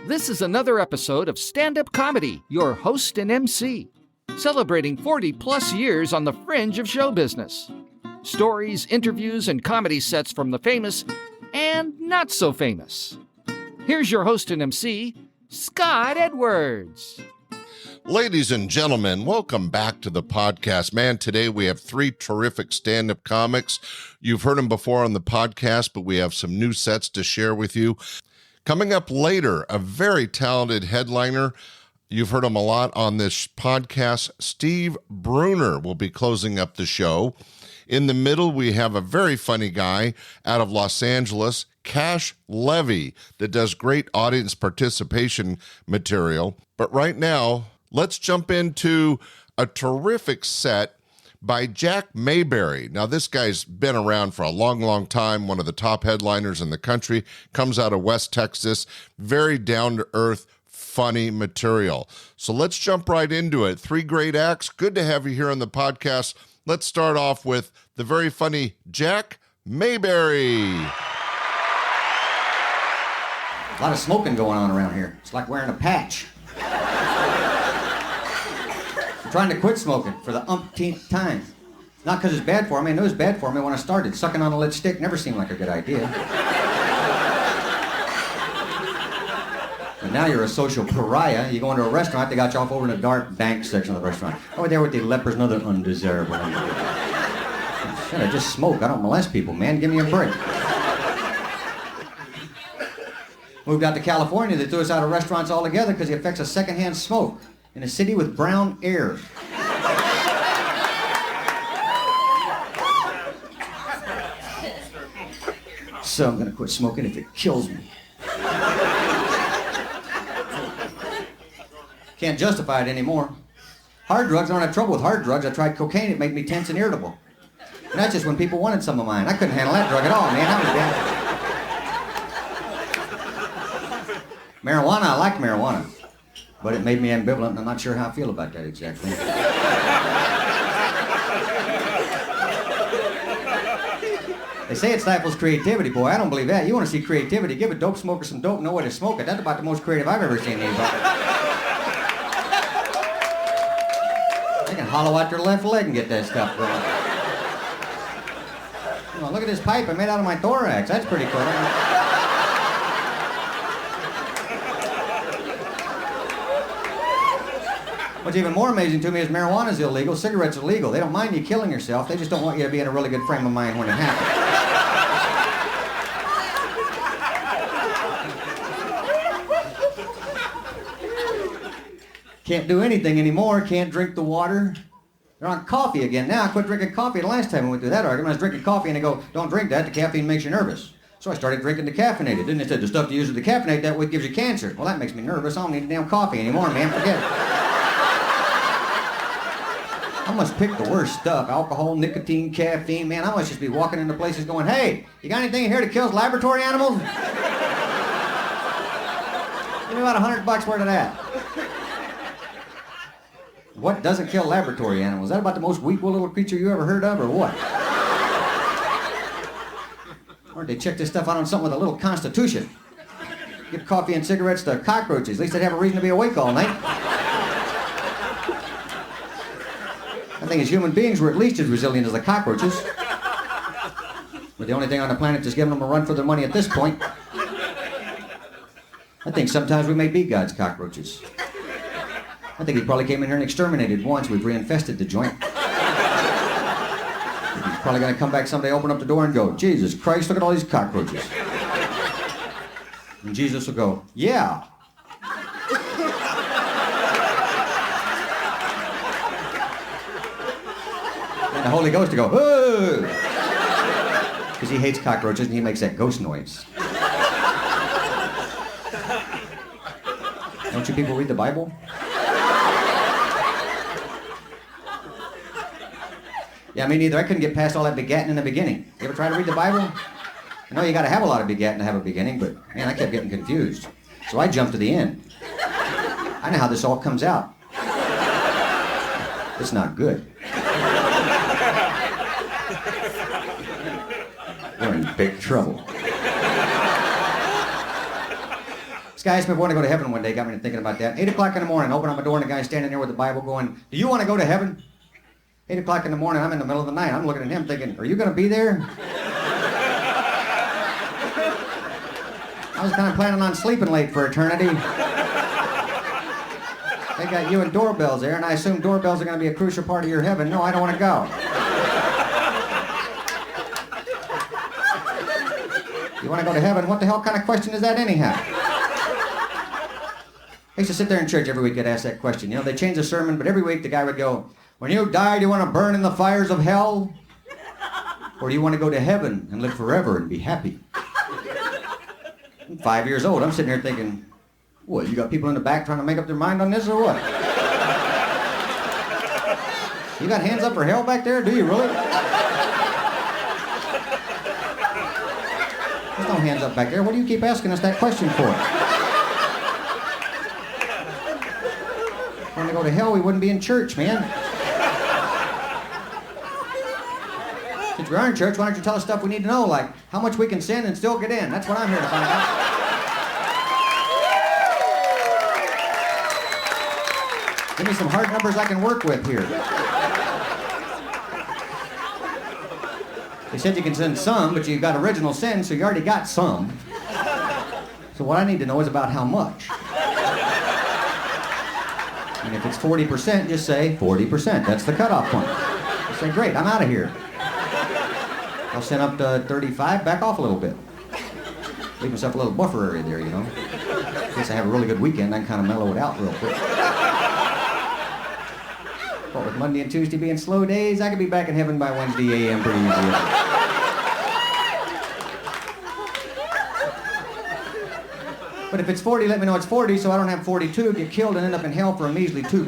This is another episode of Stand-Up Comedy, your host and MC, celebrating 40-plus years on the fringe of show business. Stories, interviews, and comedy sets from the famous and not so famous. Here's your host and MC, Scott Edwards. Ladies and gentlemen, welcome back to the podcast. Man, today we have three terrific stand-up comics. You've heard them before on the podcast, but we have some new sets to share with you. Coming up later, a very talented headliner. You've heard him a lot on this podcast. Steve Bruner will be closing up the show. In the middle, we have a very funny guy out of Los Angeles, Levy, that does great audience participation material. But right now, let's jump into a terrific set by Jack Mayberry. Now, this guy's been around for a long, long time, one of the top headliners in the country, comes out of West Texas, very down-to-earth, funny material. So let's jump right into it. Three great acts. Good to have you here on the podcast. Let's start off with the very funny Jack Mayberry. A lot of smoking going on around here. It's like wearing a patch. I'm trying to quit smoking for the umpteenth time. Not because it's bad for me. I knew it was bad for me when I started. Sucking on a lit stick never seemed like a good idea. But now you're a social pariah. You go into a restaurant, they got you off over in the dark dank section of the restaurant. Over there with the lepers and other undesirable individuals. Shit, I just smoke. I don't molest people, man. Give me a break. Moved out to California. They threw us out of restaurants altogether because the effects of secondhand smoke in a city with brown air. So I'm gonna quit smoking if it kills me. Can't justify it anymore. Hard drugs, I don't have trouble with hard drugs. I tried cocaine, it made me tense and irritable. And that's just when people wanted some of mine. I couldn't handle that drug at all, man. That was bad. Marijuana, I like marijuana. But it made me ambivalent, and I'm not sure how I feel about that exactly. They say it stifles creativity. Boy, I don't believe that. You want to see creativity, give a dope smoker some dope, know way to smoke it. That's about the most creative I've ever seen anybody. They can hollow out their left leg and get that stuff going. Oh, look at this pipe I made out of my thorax. That's pretty cool. What's even more amazing to me is marijuana's illegal, cigarettes are legal. They don't mind you killing yourself, they just don't want you to be in a really good frame of mind when it happens. Can't do anything anymore, can't drink the water. They're on coffee again now. I quit drinking coffee the last time we went through that argument. I was drinking coffee and they go, don't drink that, the caffeine makes you nervous. So I started drinking decaffeinated. Then they said the stuff you use to decaffeinate that with gives you cancer. Well, that makes me nervous. I don't need a damn coffee anymore, man. Forget it. I must pick the worst stuff. Alcohol, nicotine, caffeine. Man, I must just be walking into places going, hey, you got anything here that kills laboratory animals? Give me about $100 worth of that. What doesn't kill laboratory animals? Is that about the most weak little creature you ever heard of, or what? Or they check this stuff out on something with a little constitution. Give coffee and cigarettes to cockroaches. At least they'd have a reason to be awake all night. I think as human beings, we're at least as resilient as the cockroaches. We're the only thing on the planet that's giving them a run for their money at this point. I think sometimes we may be God's cockroaches. I think he probably came in here and exterminated once. We've reinfested the joint. He's probably going to come back someday, open up the door and go, Jesus Christ, look at all these cockroaches. And Jesus will go, yeah. And the Holy Ghost will go, oh! Because he hates cockroaches and he makes that ghost noise. Don't you people read the Bible? Yeah, me neither. I couldn't get past all that begatting in the beginning. You ever try to read the Bible? I know you got to have a lot of begatting to have a beginning, but man, I kept getting confused. So I jumped to the end. I know how this all comes out. It's not good. We're in big trouble. guy asked me if I want to go to heaven one day, got me to thinking about that. 8 o'clock in the morning, I open up my door and a guy standing there with the Bible going, do you want to go to heaven? 8 o'clock in the morning, I'm in the middle of the night. I'm looking at him thinking, are you going to be there? I was kind of planning on sleeping late for eternity. They got you and doorbells there, and I assume doorbells are going to be a crucial part of your heaven. No, I don't want to go. You want to go to heaven? What the hell kind of question is that anyhow? I used to sit there in church every week and ask that question. You know, they changed the sermon, but every week the guy would go, when you die, do you want to burn in the fires of hell? Or do you want to go to heaven and live forever and be happy? I'm 5 years old. I'm sitting here thinking, what, you got people in the back trying to make up their mind on this or what? You got hands up for hell back there? Do you really? There's no hands up back there. What do you keep asking us that question for? If we want to go to hell, we wouldn't be in church, man. Since we are in church, why don't you tell us stuff we need to know, like how much we can sin and still get in? That's what I'm here to find out. Give me some hard numbers I can work with here. They said you can sin some, but you've got original sin, so you already got some. So what I need to know is about how much. And if it's 40%, just say 40%. That's the cutoff point. Just say, great, I'm out of here. I'll send up to 35, back off a little bit. Leave myself a little buffer area there, you know. In case I have a really good weekend, I can kind of mellow it out real quick. But with Monday and Tuesday being slow days, I could be back in heaven by Wednesday a.m. pretty easily. But if it's 40, let me know it's 40 so I don't have 42, get killed and end up in hell for a measly 2%.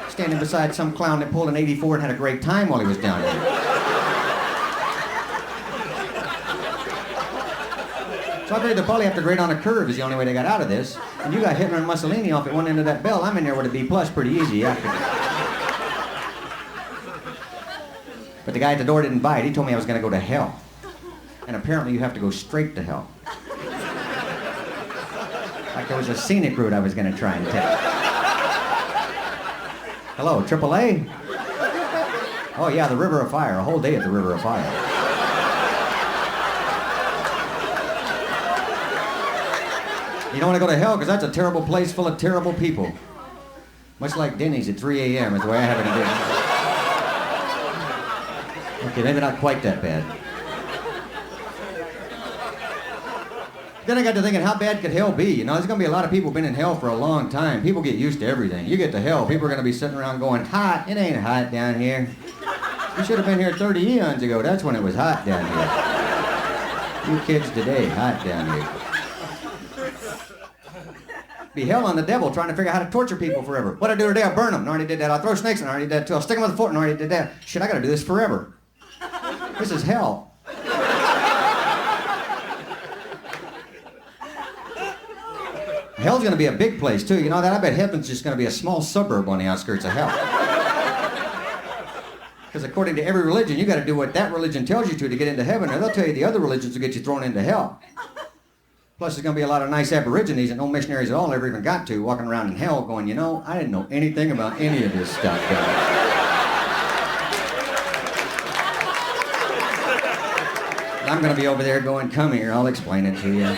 Standing beside some clown that pulled an 84 and had a great time while he was down here. So I figured they'll probably have to grade on a curve is the only way they got out of this. And you got Hitler and Mussolini off at one end of that bell. I'm in there with a B+ pretty easy after. But the guy at the door didn't bite. He told me I was going to go to hell. And apparently you have to go straight to hell. Like there was a scenic route I was going to try and take. Hello, AAA? Oh yeah, the River of Fire. A whole day at the River of Fire. You don't want to go to hell because that's a terrible place full of terrible people. Much like Denny's at 3 a.m. is the way I have it in. Okay, maybe not quite that bad. Then I got to thinking, how bad could hell be? You know, there's going to be a lot of people been in hell for a long time. People get used to everything. You get to hell, people are going to be sitting around going, hot, it ain't hot down here. You should have been here 30 eons ago. That's when it was hot down here. You kids today, hot down here. Be hell on the devil trying to figure out how to torture people forever. What I do today, I burn them. I already did that. I'll throw snakes in. I already did that too. I'll stick them with a fork. I already did that. Shit, I got to do this forever. This is hell. Hell's going to be a big place too. You know that? I bet heaven's just going to be a small suburb on the outskirts of hell. Because according to every religion, you got to do what that religion tells you to get into heaven, or they'll tell you the other religions will get you thrown into hell. Plus, there's going to be a lot of nice aborigines that no missionaries at all ever even got to, walking around in hell going, you know, I didn't know anything about any of this stuff, guys. I'm going to be over there going, come here, I'll explain it to you.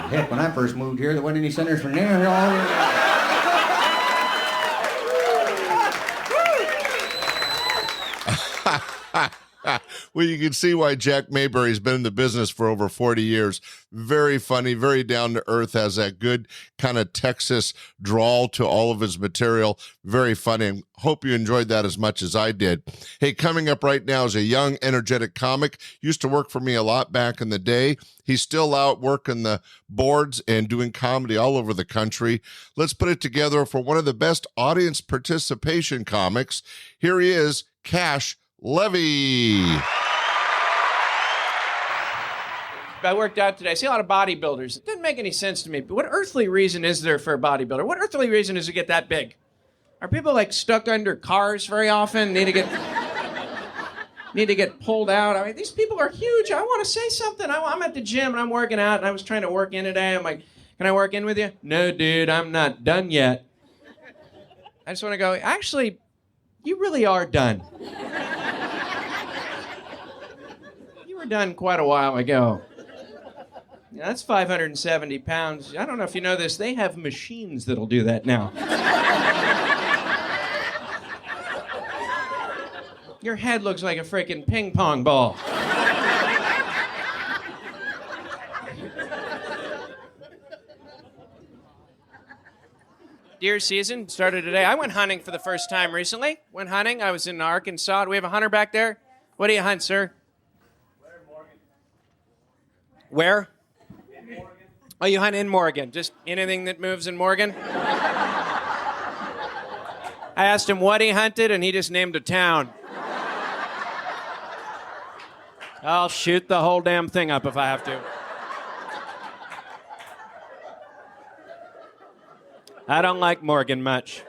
Heck, when I first moved here, there wasn't any centers for near all. Well, you can see why Jack Mayberry's been in the business for over 40 years. Very funny, very down to earth, has that good kind of Texas drawl to all of his material. Very funny, and hope you enjoyed that as much as I did. Hey, coming up right now is a young, energetic comic. Used to work for me a lot back in the day. He's still out working the boards and doing comedy all over the country. Let's put it together for one of the best audience participation comics. Here he is, Cash Levy. I worked out today. I see a lot of bodybuilders. It doesn't make any sense to me. But what earthly reason is there for a bodybuilder? What earthly reason is to get that big? Are people like stuck under cars very often? Need to get... need to get pulled out. I mean, these people are huge. I want to say something. I'm at the gym and I'm working out and I was trying to work in today. I'm like, can I work in with you? No, dude, I'm not done yet. I just want to go, actually, you really are done. You were done quite a while ago. Yeah, that's 570 pounds. I don't know if you know this, they have machines that'll do that now. Your head looks like a freaking ping pong ball. Deer season started today. I went hunting for the first time recently. Went hunting. I was in Arkansas. Do we have a hunter back there? What do you hunt, sir? Where? In Morgan. Oh, you hunt in Morgan. Just anything that moves in Morgan? I asked him what he hunted, and he just named a town. I'll shoot the whole damn thing up if I have to. I don't like Morgan much.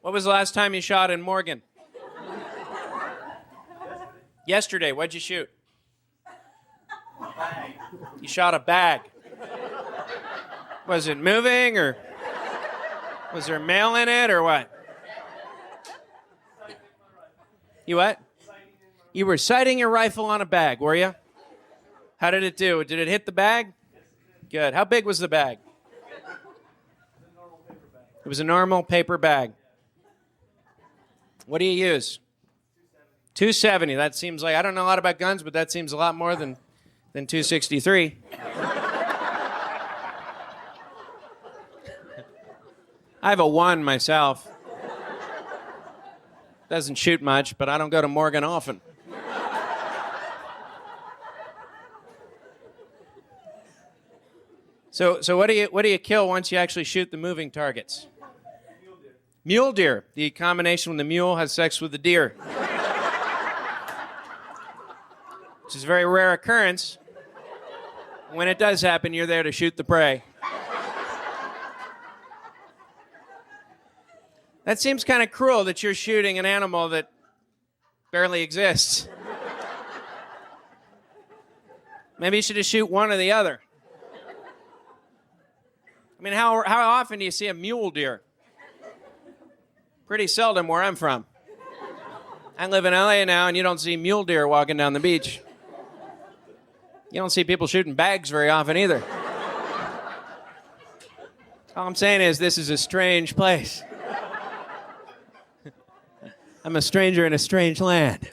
What was the last time you shot in Morgan? Yesterday. What'd you shoot? A bag. You shot a bag. Was it moving or was there mail in it or what? You what? You were sighting your rifle on a bag, were you? How did it do? Did it hit the bag? Good. How big was the bag? It was a normal paper bag. What do you use? 270. That seems like, I don't know a lot about guns, but that seems a lot more than 263. I have a 1 myself. Doesn't shoot much, but I don't go to Morgan often. So what do you kill once you actually shoot the moving targets? Mule deer. Mule deer. The combination when the mule has sex with the deer. Which is a very rare occurrence. When it does happen, you're there to shoot the prey. That seems kind of cruel that you're shooting an animal that barely exists. Maybe you should just shoot one or the other. I mean, how often do you see a mule deer? Pretty seldom where I'm from. I live in LA now, and you don't see mule deer walking down the beach. You don't see people shooting bags very often either. All I'm saying is this is a strange place. I'm a stranger in a strange land.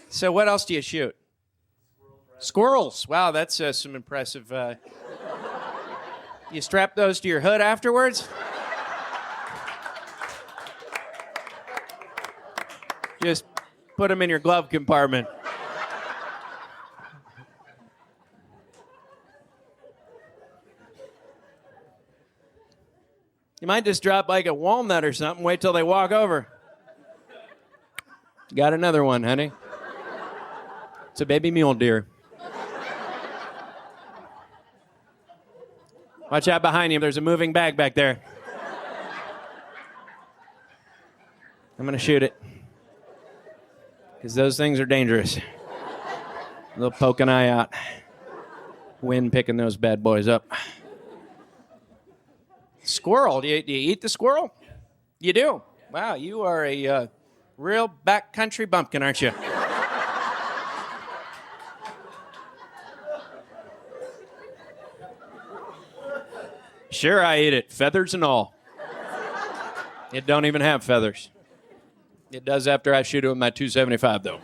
So what else do you shoot? Squirrels. Wow, that's some impressive... You strap those to your hood afterwards? Just put them in your glove compartment. You might just drop like a walnut or something, wait till they walk over. Got another one, honey. It's a baby mule deer. Watch out behind you, there's a moving bag back there. I'm gonna shoot it. Because those things are dangerous. They'll poke an eye out. Wind picking those bad boys up. Squirrel. Do you eat the squirrel? You do? Wow, you are a real backcountry bumpkin, aren't you? Sure, I eat it. Feathers and all. It don't even have feathers. It does after I shoot it with my .275, though.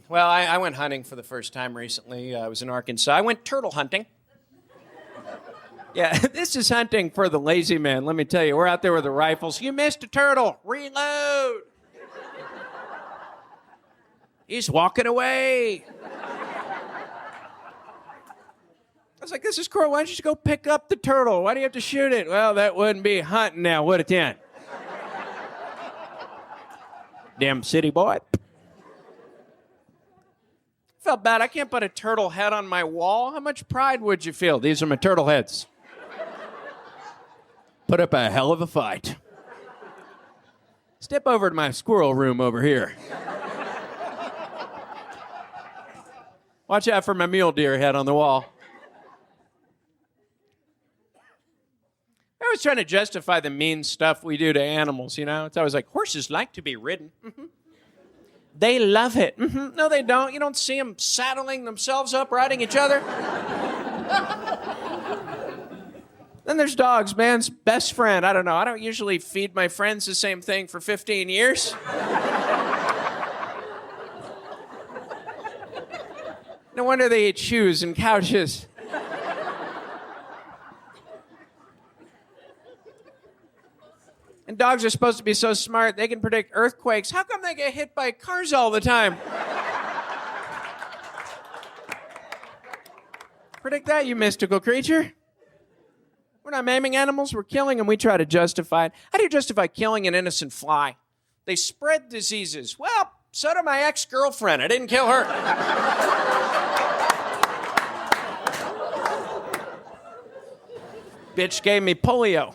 Well, I went hunting for the first time recently. I was in Arkansas. I went turtle hunting. Yeah, this is hunting for the lazy man, let me tell you. We're out there with the rifles. You missed a turtle. Reload. He's walking away. I was like, this is cool. Why don't you just go pick up the turtle? Why do you have to shoot it? Well, that wouldn't be hunting now, would it, then? Damn city boy. Felt bad. I can't put a turtle head on my wall. How much pride would you feel? These are my turtle heads. Put up a hell of a fight. Step over to my squirrel room over here. Watch out for my mule deer head on the wall. I was trying to justify the mean stuff we do to animals, you know? It's always like, horses like to be ridden. Mm-hmm. They love it. Mm-hmm. No, they don't. You don't see them saddling themselves up, riding each other. Then there's dogs, man's best friend. I don't know. I don't usually feed my friends the same thing for 15 years. No wonder they eat shoes and couches. And dogs are supposed to be so smart, they can predict earthquakes. How come they get hit by cars all the time? Predict that, you mystical creature. We're not maiming animals, we're killing them. We try to justify it. How do you justify killing an innocent fly? They spread diseases. Well, so did my ex-girlfriend. I didn't kill her. Bitch gave me polio.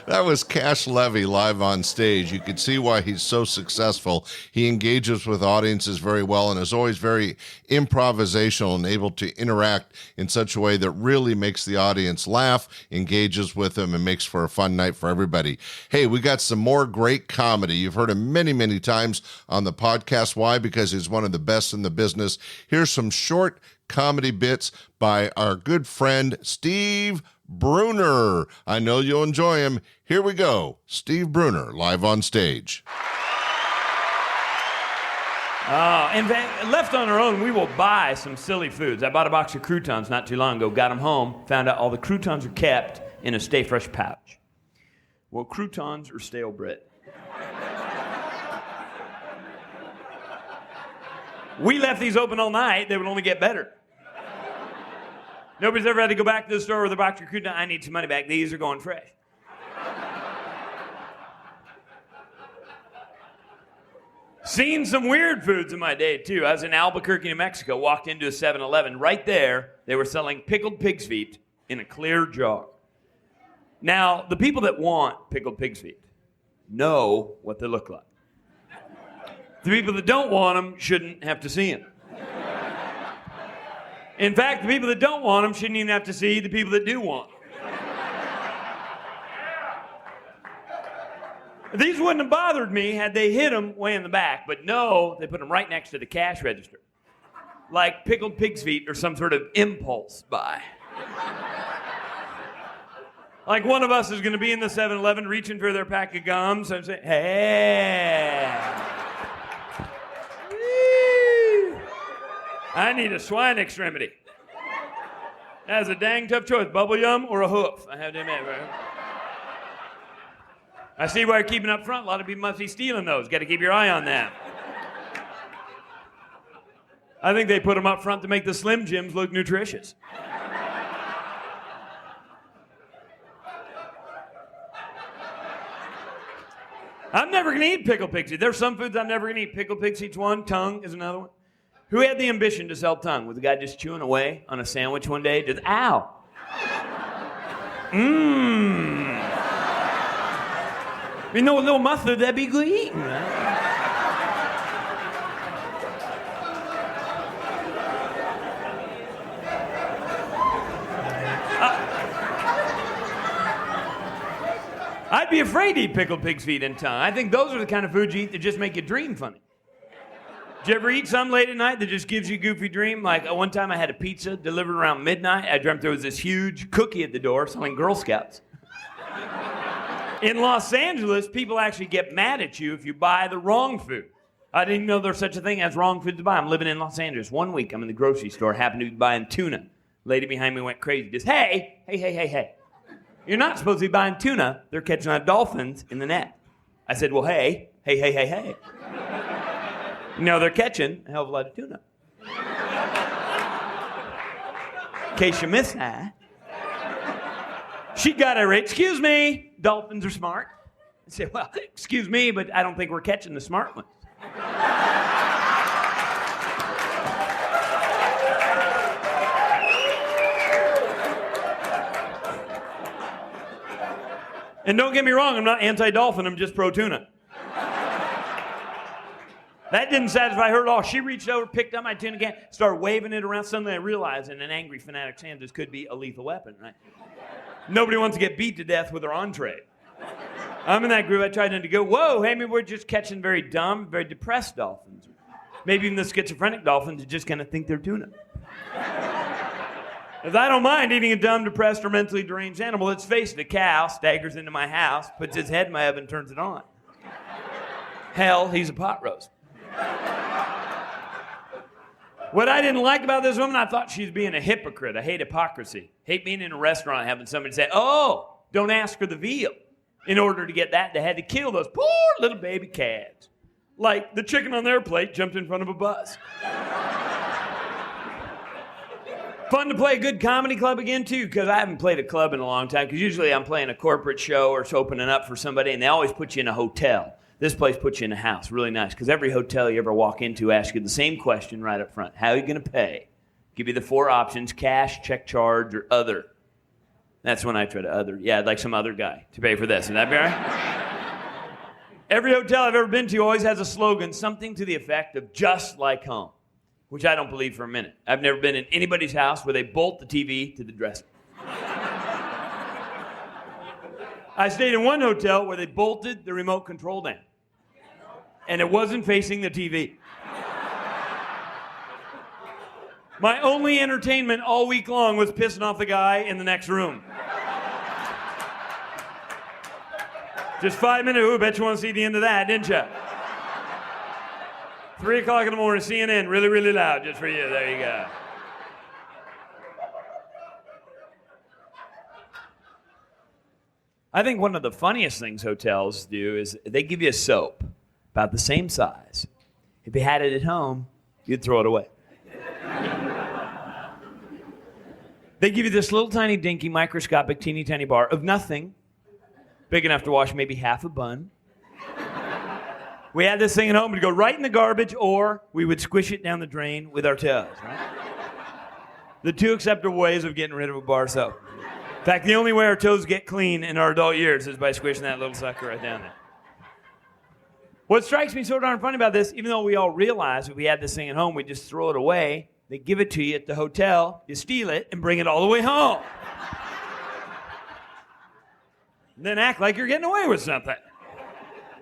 That was Cash Levy live on stage. You could see why he's so successful. He engages with audiences very well and is always very improvisational and able to interact in such a way that really makes the audience laugh, engages with them, and makes for a fun night for everybody. Hey, we got some more great comedy. You've heard him many, many times on the podcast. Why? Because he's one of the best in the business. Here's some short comedy bits by our good friend Steve Bruner. I know you'll enjoy him. Here we go. Steve Bruner, live on stage. In fact, left on our own, we will buy some silly foods. I bought a box of croutons not too long ago, got them home, found out all the croutons are kept in a Stay Fresh pouch. Well, croutons are stale bread. We left these open all night, they would only get better. Nobody's ever had to go back to the store with a box of croutons. I need some money back. These are going fresh. Seen some weird foods in my day, too. I was in Albuquerque, New Mexico, walked into a 7-Eleven. Right there, they were selling pickled pig's feet in a clear jar. Now, the people that want pickled pig's feet know what they look like. The people that don't want them shouldn't have to see them. In fact, the people that don't want them shouldn't even have to see the people that do want them. These wouldn't have bothered me had they hid them way in the back, but no, they put them right next to the cash register. Like pickled pig's feet or some sort of impulse buy. Like one of us is going to be in the 7-Eleven reaching for their pack of gums and say, hey. I need a swine extremity. That's a dang tough choice, bubble yum or a hoof. I have to admit, right? I see why you're keeping up front. A lot of people must be stealing those. Got to keep your eye on that. I think they put them up front to make the Slim Jims look nutritious. I'm never going to eat pickled pig's feet. There's some foods I'm never going to eat. Pickled pig's feet's one. Tongue is another one. Who had the ambition to sell tongue? Was the guy just chewing away on a sandwich one day? Just, ow. You know, a little mustard, that'd be good eating, right? I'd be afraid to eat pickled pig's feet and tongue. I think those are the kind of foods you eat that just make you dream funny. Did you ever eat something late at night that just gives you a goofy dream? Like one time I had a pizza delivered around midnight. I dreamt there was this huge cookie at the door selling Girl Scouts. In Los Angeles, people actually get mad at you if you buy the wrong food. I didn't know there's such a thing as wrong food to buy. I'm living in Los Angeles. One week I'm in the grocery store, happened to be buying tuna. Lady behind me went crazy. Just, hey. You're not supposed to be buying tuna. They're catching on dolphins in the net. I said, well, hey. No, they're catching a hell of a lot of tuna. In case you missed that. She got irate. Excuse me. Dolphins are smart. I say, well, excuse me, but I don't think we're catching the smart ones. And don't get me wrong, I'm not anti-dolphin, I'm just pro-tuna. That didn't satisfy her at all. She reached over, picked up my tuna can, started waving it around. Suddenly I realized in an angry fanatic's hand this could be a lethal weapon, right? Nobody wants to get beat to death with their entree. I'm in that group. I tried to go, whoa, hey, maybe we're just catching very dumb, very depressed dolphins. Maybe even the schizophrenic dolphins that just kind of think they're tuna. If I don't mind eating a dumb, depressed, or mentally deranged animal, let's face it, a cow staggers into my house, puts his head in my oven, turns it on. Hell, he's a pot roast. What I didn't like about this woman, I thought she was being a hypocrite. I hate hypocrisy. Hate being in a restaurant having somebody say, oh, don't ask for the veal. In order to get that, they had to kill those poor little baby calves. Like the chicken on their plate jumped in front of a bus. Fun to play a good comedy club again, too, because I haven't played a club in a long time, because usually I'm playing a corporate show or it's opening up for somebody, and they always put you in a hotel. This place puts you in a house, really nice, because every hotel you ever walk into asks you the same question right up front. How are you going to pay? Give you the 4 options, cash, check charge, or other. That's when I try to other. Yeah, I'd like some other guy to pay for this. Would that be all right? Every hotel I've ever been to always has a slogan, something to the effect of just like home, which I don't believe for a minute. I've never been in anybody's house where they bolt the TV to the dresser. I stayed in one hotel where they bolted the remote control down, and it wasn't facing the TV. My only entertainment all week long was pissing off the guy in the next room. Just 5 minutes, ooh, bet you want to see the end of that, didn't you? 3 o'clock in the morning, CNN, really, really loud, just for you. There you go. I think one of the funniest things hotels do is they give you a soap about the same size. If you had it at home, you'd throw it away. They give you this little tiny dinky microscopic teeny tiny bar of nothing, big enough to wash maybe half a bun. We had this thing at home, we'd go right in the garbage, or we would squish it down the drain with our toes, right? The 2 acceptable ways of getting rid of a bar soap. In fact, the only way our toes get clean in our adult years is by squishing that little sucker right down there. What strikes me so darn funny about this, even though we all realize if we had this thing at home, we'd just throw it away, they give it to you at the hotel, you steal it, and bring it all the way home. And then act like you're getting away with something.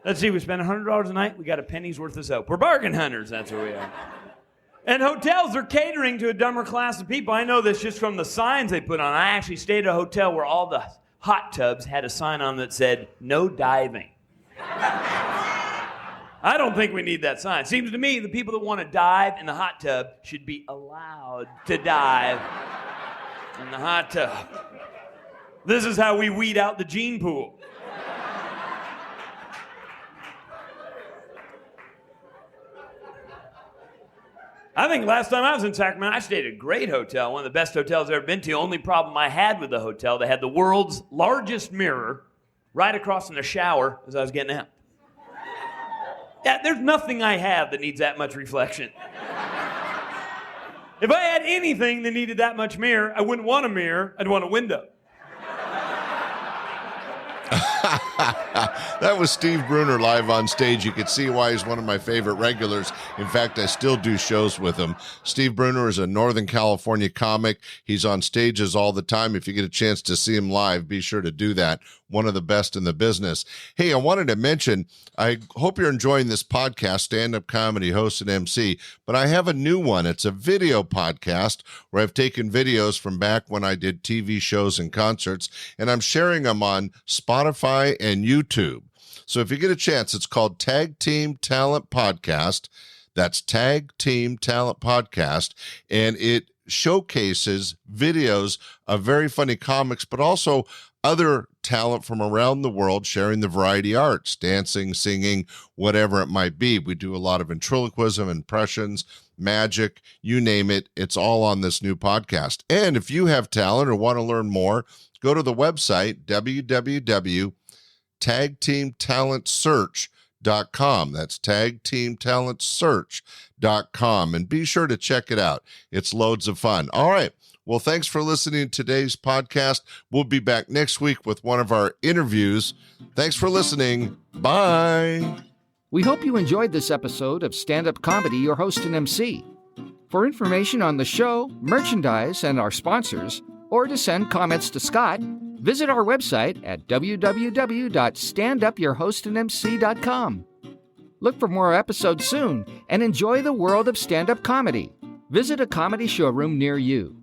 Let's see, we spent $100 a night, we got a penny's worth of soap. We're bargain hunters, that's what we are. And hotels are catering to a dumber class of people. I know this just from the signs they put on. I actually stayed at a hotel where all the hot tubs had a sign on that said, no diving. I don't think we need that sign. Seems to me the people that want to dive in the hot tub should be allowed to dive in the hot tub. This is how we weed out the gene pool. I think last time I was in Sacramento, I stayed at a great hotel, one of the best hotels I've ever been to. The only problem I had with the hotel, they had the world's largest mirror right across from the shower as I was getting out. Yeah, there's nothing I have that needs that much reflection. If I had anything that needed that much mirror, I wouldn't want a mirror, I'd want a window. That was Steve Bruner live on stage. You could see why he's one of my favorite regulars. In fact, I still do shows with him. Steve Bruner is a Northern California comic. He's on stages all the time. If you get a chance to see him live, be sure to do that. One of the best in the business. Hey, I wanted to mention, I hope you're enjoying this podcast, Stand-Up Comedy, host and MC, but I have a new one. It's a video podcast where I've taken videos from back when I did TV shows and concerts, and I'm sharing them on Spotify and YouTube. So if you get a chance, it's called Tag Team Talent Podcast. That's Tag Team Talent Podcast, and it showcases videos of very funny comics, but also other talent from around the world sharing the variety arts, dancing, singing, whatever it might be. We do a lot of ventriloquism, impressions, magic, you name it. It's all on this new podcast. And if you have talent or want to learn more, go to the website, tagteamtalentsearch.com. That's tagteamtalentsearch.com. And be sure to check it out. It's loads of fun. All right. Well, thanks for listening to today's podcast. We'll be back next week with one of our interviews. Thanks for listening. Bye. We hope you enjoyed this episode of Stand-Up Comedy, your host and MC. For information on the show, merchandise, and our sponsors, or to send comments to Scott, visit our website at www.standupyourhostandmc.com. Look for more episodes soon and enjoy the world of stand-up comedy. Visit a comedy showroom near you.